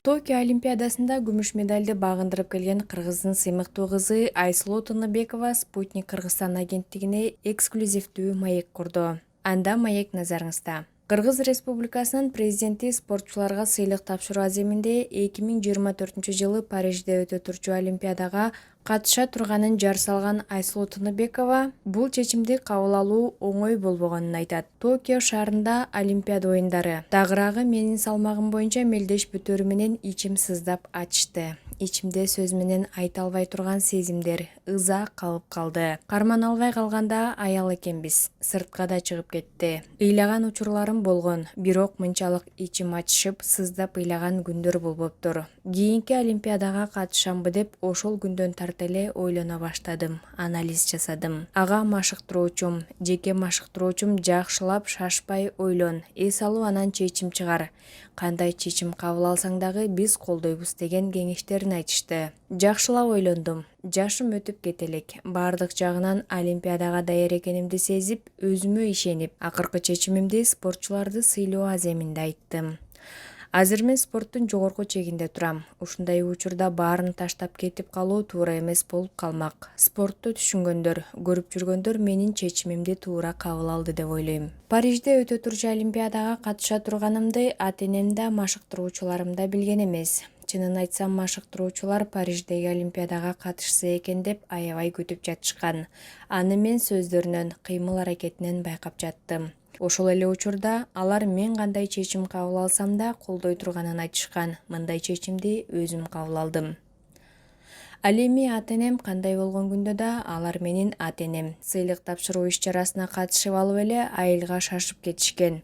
Токио Олимпиадасында күмүш медальды багындырып келген кыргыздын сыймыктуу кызы Айсулуу Тыныбекова Спутник Кыргызстан агенттигине эксклюзивдүү маек курду. Анда маек назарыңызда. Кыргыз Республикасынын президенти спортчуларга сыйлык тапшыруу аземинде 2024 Парижде өтө турчу Олимпиадага катыша турганын жар салган Айсулуу Тыныбекова бул чечимди кабыл алуу оңой болбогонун айтат. Токио шаарында Олимпиада оюндары. Тагыраагы менин салмагым боюнча мелдеш бүтөрү менен ичим сыздап ачты. Ичимде сөз менен айта албай турган сезимдер ыза калып калды. Карман албай калганда аял экенбиз. Сыртка да чыгып кетти. Ыйлаган учурларым болгон, бирок мынчалык ичим ачышып, сыздап ыйлаган күндөр болбоптур. Кийинки Олимпиадага катышамбы деп ошол күндөн тарта эле ойлоно баштадым, анализ жасадым. Ага машыктыруучум, жеке машыктыруучум жакшылап шашпай ойлон, эс алуу анан чечим чыгар. Кандай чечим кабыл алсаң дагы биз колдойбуз деген кеңештерин айтышты. Жакшылап ойлондум. Жашым өтүп кете элек. Бардык жагынан Олимпиадага даяр экенимди сезип, өзүмө ишенип, акыркы чечимимди спортчуларды сыйлоо аземинде айттым. Азыр мен спорттун жогорку чегинде турам. Ушундай учурда баарын таштап кетип калуу туура эмес болуп калмак. Спортту түшүнгөндөр, көрүп жүргөндөр менин чечимимди туура кабыл алды деп ойлойм. Парижде өтө турчу Олимпиадага катыша турганымды ата-энем да, машыктыруучуларым да билген эмес. Чынын айтсам, машыктыруучулар Париждеги Олимпиадага катышса экен деп аябай күтүп жатышкан. Аны мен сөздөрүнөн, кыймыл-аракетинен байкап жаттым. Ошол эле учурда алар мен кандай чечим кабыл алсам да колдой турганын айтышкан. Мындай чечимди өзүм кабыл алдым. Ал эми ата-энем кандай болгон күндө да алар менин ата-энем. Сыйлык тапшыруу иш-чарасына катышып алып эле айылга шашып кетишкен.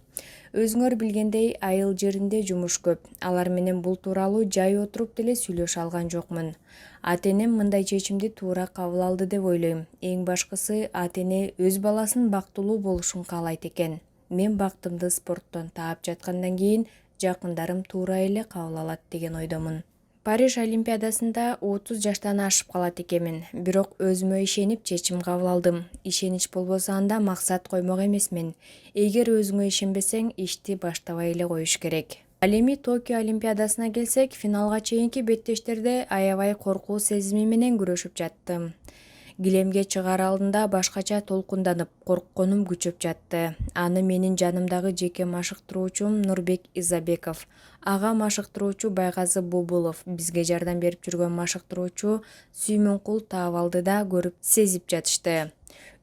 Өзүңөр билгендей, айыл жеринде жумуш көп. Алар менен бул тууралуу жай отуруп деле сүйлөшө алган жокмун. Ата-энем мындай чечимди туура кабыл алды деп ойлойм. Эң башкысы, ата-эне өз баласынын бактылуу болушун каалайт экен. Мен бактымды спорттон таап жаткандан кийин жакындарым туура эле кабыл алат деген ойдомун. Париж Олимпиадасында 30 жаштан ашып калат экенмин. Бирок өзүмө ишенип чечим кабыл алдым. Ишенич болбосо анда максат коймок эмесмин. Эгер өзүңө ишенбесең, ишти баштабай эле коюш керек. Ал эми Токио Олимпиадасына келсек, финалга чейинки беттештерде аябай коркуу сезими менен күрөшүп жаттым. Килемге чыгаар алдында башкача толкунданып, коркконум күчөп жатты. Аны менин жанымдагы жеке машыктыруучум Нурбек Изабеков, ага машыктыруучу Байгазы Бубулов, бизге жардам берип жүргөн машыктыруучу Сүймөнкул Таабалды да көрүп, сезип жатышты.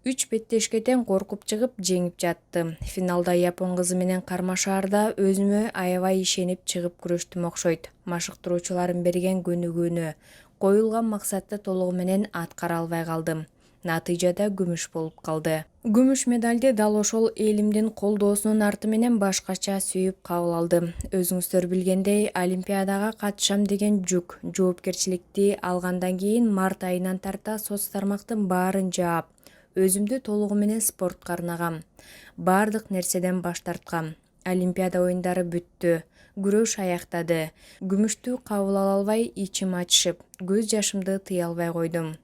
3 беттешке тең коркуп чыгып, жеңип жаттым. Финалда япон кызы менен кармашаарда өзүмө аябай ишенип чыгып күрөштүм окшойт. Машыктыруучуларым берген көнүгүүнү, коюлган максатты толугу менен аткара албай калдым. Натыйжада күмүш болуп калды. Күмүш медальды дал ошол элимдин колдоосунун арты менен башкача сүйүп кабыл алдым. Өзүңүздөр билгендей, Олимпиадага катышам деген жүк, жоопкерчиликти алгандан кийин март айынан тарта соц тармактын баарын жаап, өзүмдү толугу менен спортко арнагам. Бардык нерседен баш тарткам. Олимпиада оюндары бүттү. Күрөш аяктады. Күмүштү кабыл ала албай ичим ачышып, көз жашымды тыя албай койдум.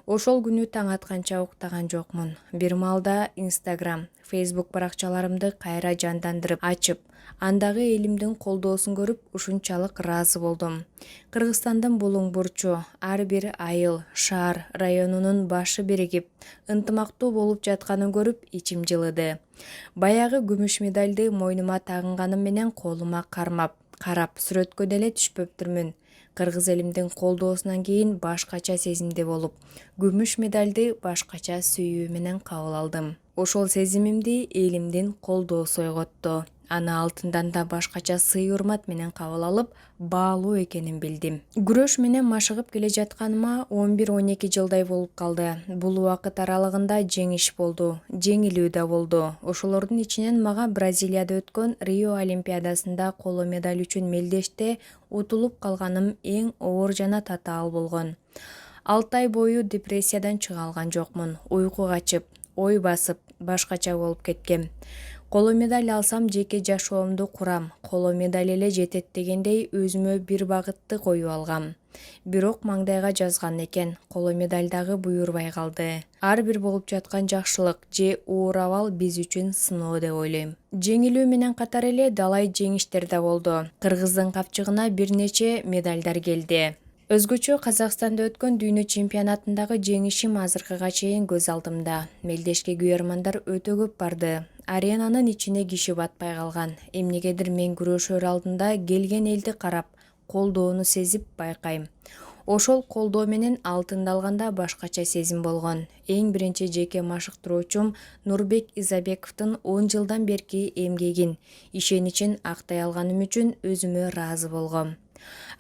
Ошол күнү таң атканча уктаган жокмун. Бир маалда Instagram, Facebook баракчаларымды кайра жандандырып ачып, андагы элимдин колдоосун көрүп ушунчалык ыраазы болдум. Кыргызстандын булуң бурчу, ар бир айыл, шаар, районунун башы биригип, ынтымактуу болуп жатканын көрүп ичим жылыды. Баягы күмүш медальды мойнума тагынганым менен колума карап сүрөткө деле түшпөптүрмүн. Кыргыз элимдин колдоосунан кийин башкача сезимде болуп, күмүш медальды башкача сүйүү менен кабыл алдым. Ошол сезимимди элимдин колдоосу ойготту. Аны алтындан да башкача сый-урмат менен кабыл алып, баалуу экенин билдим. Күрөш менен машыгып келе жатканыма 11-12 жылдай болуп калды. Бул убакыт аралыгында жеңиш болду, жеңилүү да болду. Ошолордун ичинен мага Бразилияда өткөн Рио Олимпиадасында коло медаль үчүн мелдеште утулуп калганым эң оор жана татаал болгон. 6 ай бою депрессиядан чыга алган жокмун. Уйку качып, ой басып, башкача болуп кеткем. Коло медаль алсам жеке жашоомду курам, коло медаль эле жетет дегендей өзүмө бир багытты коюп алгам. Бирок маңдайга жазган экен, коло медаль дагы буйрубай калды. Ар бир болуп жаткан жакшылык же оор абал биз үчүн сыноо деп ойлойм. Жеңилүү менен катар эле далай жеңиштер да болду. Кыргыздын капчыгына бир нече медалдар келди. Өзгөчө Казакстанда өткөн дүйнө чемпионатындагы жеңишим азыркыга чейин көз алдымда. Мелдешке күйөрмандар өтө көп барды. Аренанын ичине киши батпай калган. Эмнегедир мен күрөшөр алдында келген элди карап, колдоону сезип байкайм. Ошол колдоо менен алтынды алганда башкача сезим болгон. Эң биринчи жеке машыктыруучум Нурбек Изабековдун 10 жылдан берки эмгегин, ишеничин актай алганым үчүн өзүмө ыраазы болгом.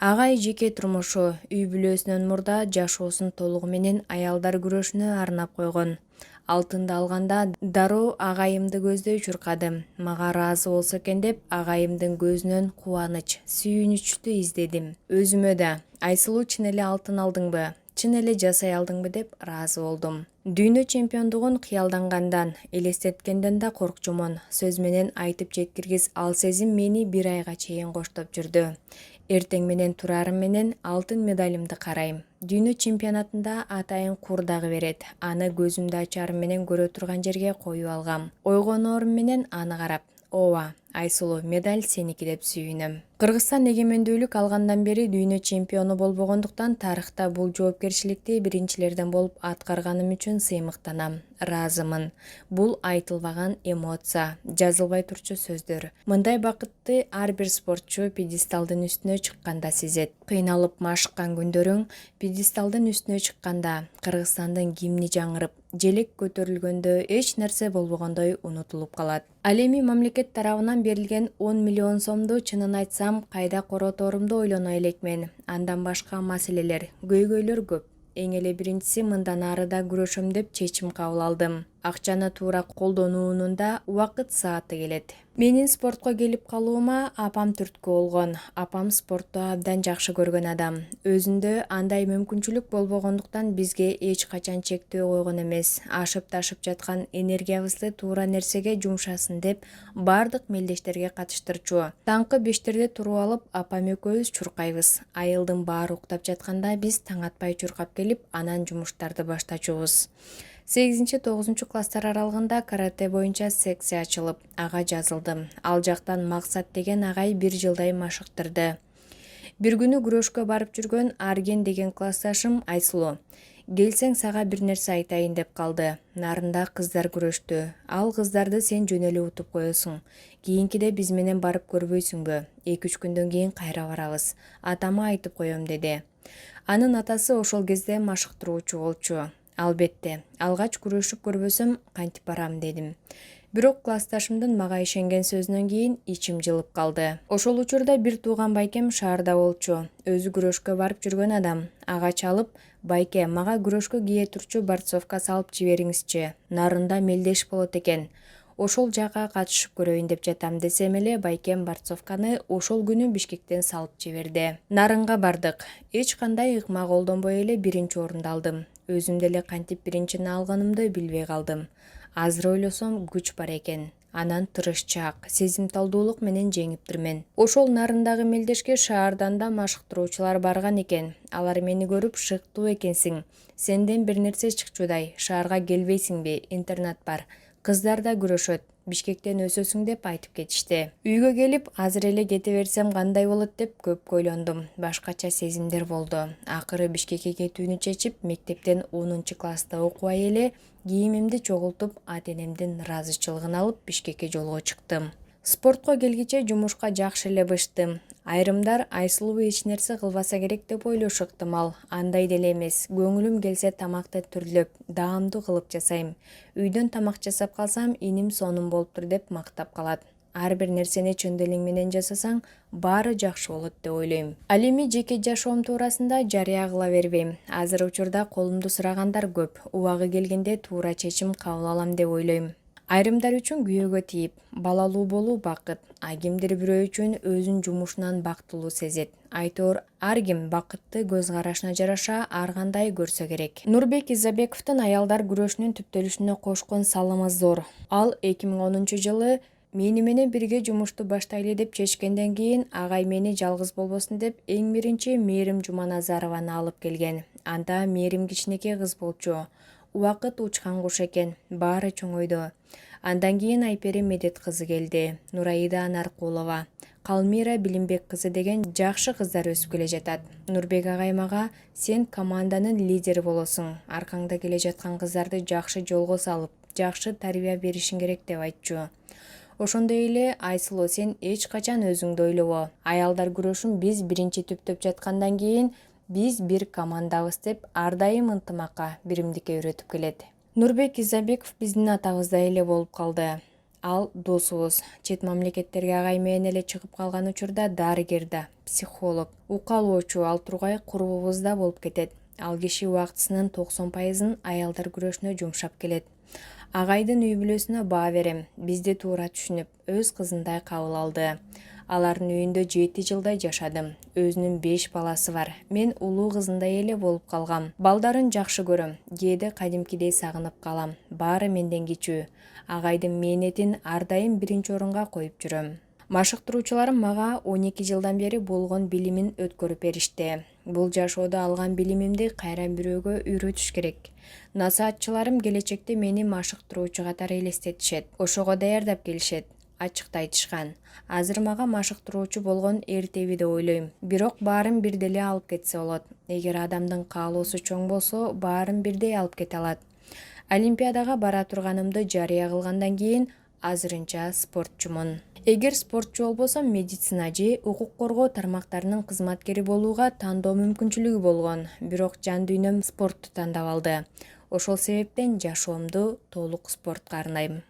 Агай жеке турмушу, үй бүлөсүнөн мурда жашоосун толугу менен аялдар күрөшүнө арнап койгон. Алтынды алганда дароо агайымды көздөй чуркадым. Мага ыраазы болсо экен деп агайымдын көзүнөн кубаныч, сүйүнүчтү издедим. Өзүмө да Айсылуу чын эле алтын алдыңбы, чын эле жасай алдыңбы деп ыраазы болдум. Дүйнө чемпиондугун кыялдангандан, элестеткенден да коркчумун. Сөз менен айтып жеткиргис ал сезим мени бир айга чейин коштоп жүрдү. Эртең менен турарым менен алтын медалымды карайм. Дүйнө чемпионатында атайын кур дагы берет. Аны көзүмдү ачарым менен көрө турган жерге коюп алгам. Ойгоноорум менен аны карап, ооба, Айсылуу, медаль сеники деп сүйүнөм. Кыргызстан эгемендүүлүк алгандан бери дүйнө чемпиону болбогондуктан тарыхта бул жоопкерчиликти биринчилерден болуп аткарганым үчүн сыймыктанам, ыраазымын. Бул айтылбаган эмоция, жазылбай турчу сөздөр. Мындай бакытты ар бир спортчу пьедесталдын үстүнө чыкканда сезет. Кыйналып машыккан күндөрүң пьедесталдын үстүнө чыкканда, Кыргызстандын гимни жаңырып, желек көтөрүлгөндө эч нерсе болбогондой унутулуп калат. Ал эми мамлекет тарабынан берилген 10 миллион сомду чынын айтсам кайда короторумду ойлоно элекмин. Андан башка маселелер, көйгөйлөр көп. Эң эле биринчиси мындан ары да күрөшөм деп чечим кабыл алдым. Акчаны туура колдонуунун да убакыт сааты келет. Менин спортко келип калуума апам түрткү болгон. Апам спортту абдан жакшы көргөн адам. Өзүндө андай мүмкүнчүлүк болбогондуктан бизге эч качан чектөө койгон эмес. Ашып ташып жаткан энергиябызды туура нерсеге жумшасын деп бардык мелдештерге катыштырчу. Таңкы 5-терде туруп алып, апам экөөбүз чуркайбыз. Айылдын баары уктап жатканда биз таң атпай чуркап келип, анан жумуштарды баштачубуз. 8-9 класстар аралыгында карате боюнча секция ачылып, ага жазылдым. Ал жактан Максат деген агай 1 жылдай машыктырды. Бир күнү күрөшкө барып жүргөн Арген деген классташым Айсылуу, келсең сага бир нерсе айтайын деп калды. Нарында кыздар күрөштү. Ал кыздарды сен жөн эле утуп коесуң. Кийинкиде биз менен барып көрбөйсүңбү? 2-3 күндөн кийин кайра барабыз. Атама айтып коем деди. Анын атасы ошол кезде машыктыруучу болчу. Албетте, алгач күрөшүп көрбөсөм кантип барам дедим. Бирок классташымдын мага ишенген сөзүнөн кийин ичим жылып калды. Ошол учурда бир тууган байкем шаарда болчу. Өзү күрөшкө барып жүргөн адам. Ага чалып, байке, мага күрөшкө кие турчу борцовка салып жибериңизчи. Нарында мелдеш болот экен. Ошол жака катышып көрөйүн деп жатам десем эле, байкем борцовканы ошол күнү Бишкектен салып жиберди. Нарынга бардык. Эч кандай ыкма колдонбой эле 1-орунду алдым. Өзүм деле кантип биринчини алганымды билбей калдым. Азыр ойлосом күч бар экен. Анан тырышчаак, сезимталдуулук менен жеңиптирмен. Ошол нарындагы мелдешке шаардан да машыктыруучулар барган экен. Алар мени көрүп, шыктуу экенсиң. Сенден бир нерсе чыкчудай. Шаарга келбейсиңби? Интернат бар. Кыздар да күрөшөт. Бишкектен өсөсүң деп айтып кетишти. Үйгө келип, азыр эле кете берсем кандай болот деп көп ойлондум. Башкача сезимдер болду. Акыры Бишкекке кетүүнү чечип, мектептен 10-класста окубай эле кийимимди чогултуп, ата-энемдин ыраазычылыгын алып Бишкекке жолго чыктым. Спортко келгиче жумушка жакшы эле быштым. Айрымдар Айсылуу эч нерсе кылбаса керек деп ойлошу ыктымал. Андай деле эмес. Көңүлүм келсе тамакты түрлөп, даамдуу кылып жасайм. Үйдөн тамак жасап калсам, иним сонун болуптур деп мактап калат. Ар бир нерсени чын делиң менен жасасаң, баары жакшы болот деп ойлойм. Ал эми жеке жашоом туурасында жарыя кыла бербейм. Азыр учурда колумду сурагандар көп. Убагы келгенде туура чечим кабыл алам деп ойлойм. Айрымдар үчүн күйөөгө тийип, балалуу болуу бакыт, а кимдир бирөө үчүн өзүн жумушунан бактылуу сезет. Айтор, ар ким бакытты көз карашына жараша ар кандай көрсө керек. Нурбек Изабековдун аялдар күрөшүнүн түптөлүшүнө кошкон салымы зор. Ал 2010-жылы Мени менен бирге жумушту баштайлы деп чечкенден кийин агай мени жалгыз болбосун деп эң биринчи Мээрим Жуманазарованы алып келген. Анда Мээрим кичинекей кыз болчу. Убакыт учкан куш экен, баары чоңойду. Андан кийин Айпери Медет кызы келди, Нураида Анаркулова, Калмира Билимбек кызы деген жакшы кыздар өсүп келе жатат. Нурбек агай мага: "Сен команданын лидери болосуң. Аркаңда келе жаткан кыздарды жакшы жолго салып, жакшы тарбия беришиң керек" деп айтчу. Ошондой эле Айсулуу, сен эч качан өзүңдү ойлобо. Аялдар күрөшүн биз биринчи түптөп жаткандан кийин биз бир командабыз деп ар дайым ынтымакка, биримдикке үйрөтүп келет. Нурбек Изабеков биздин атабыздай эле болуп калды. Ал досубуз. Чет мамлекеттерге агай менен эле чыгып калган учурда дарыгер да, психолог, укалоочу ал тургай курбубуз да болуп кетет. Ал киши убактысынын 90%-ын аялдар күрөшүнө жумшап келет. Агайдын үй бүлөсүнө баа берем. Бизди туура түшүнүп, өз кызындай кабыл алды. Алардын үйүндө 7 жылдай жашадым. Өзүнүн 5 баласы бар. Мен улуу кызындай эле болуп калгам. Балдарын жакшы көрөм. Кээде кадимкидей сагынып калам. Баары менден кичүү. Агайдын мээнетин ар дайым биринчи орунга коюп жүрөм. Машыктыруучуларым мага 12 жылдан бери болгон билимин өткөрүп беришти. Бул жашоодо алган билимимди кайра бирөөгө үйрөтүш керек. Насаатчыларым келечекте мени машыктыруучу катары элестетишет. Ошого даярдап келишет. Ачыкта айтышкан. Азыр мага машыктыруучу болгон эртеби деп ойлойм. Бирок баарын бир деле алып кетсе болот. Эгер адамдын каалоосу чоң болсо, баарын бирдей алып кете алат. Олимпиадага бара турганымды жарыя кылгандан кийин азырынча спортчумун. Эгер спортчу болбосом, медицина же укук коргоо тармактарынын кызматкери болууга тандоо мүмкүнчүлүгү болгон. Бирок жан дүйнөм спортту тандап алды. Ошол себептен жашоомду толук спортко арнайм.